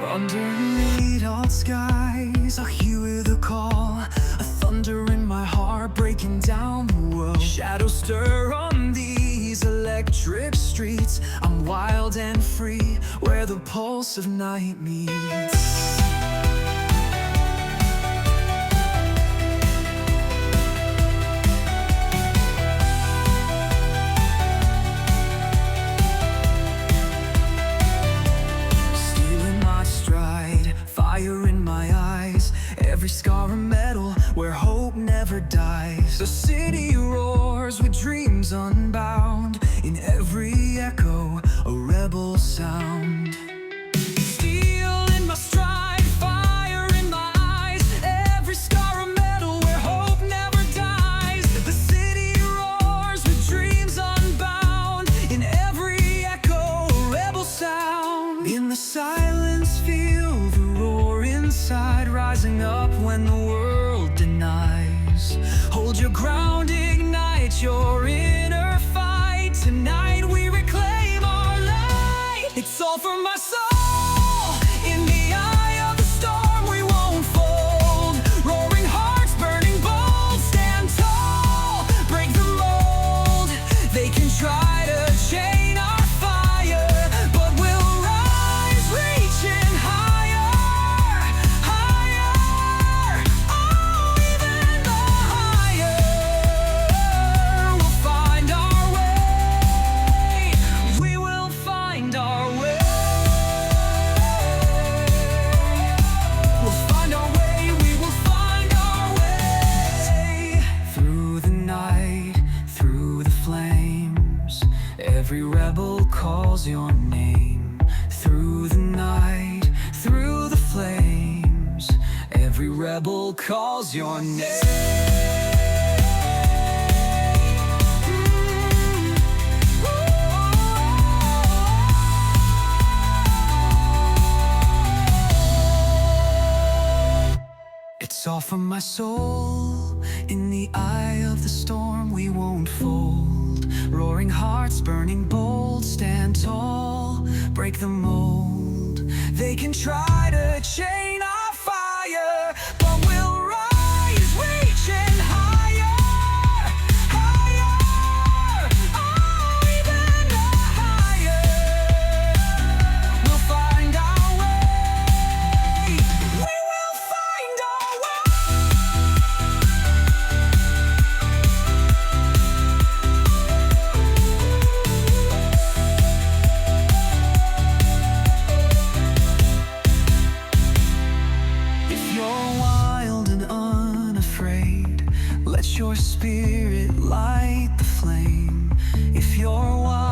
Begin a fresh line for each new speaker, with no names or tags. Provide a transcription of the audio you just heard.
Underneath all skies, I hear the call, a thunder in my heart breaking down the world. Shadows stir on these electric streets. I'm wild and free, where the pulse of night meets. Fire in my eyes, every scar a medal where hope never dies. The city roars with dreams unbound, in every echo a rebel sound. Steel in my stride, fire in my eyes, every scar a medal where hope never dies. The city roars with dreams unbound, in every echo a rebel sound. In the silence feel the roar inside, rising up when the world denies. Hold your ground, ignite your inner fight. Tonight we reclaim our light. It's all for my soul. In the eye of the storm we won't fold. Roaring hearts, burning bold, stand tall. Break the mold. They can try to chain our fire, but we'll rise, reaching higher, higher. Oh, even the higher. We'll find our way. We will find our way. We'll find our way. We will find our way. Through the night, through the flames, every rebel calls your name. Through the night, through the flames, every rebel calls your name. It's all for my soul. In the eye of the storm we won't fold. Roaring hearts, burning bold, stand tall. Break the mold. They can try to chain our fire, but we'll rise, reaching higher, higher. Oh, even higher. We'll find our way. We will find our If you're wild and unafraid, let your spirit light the flame. If you're wild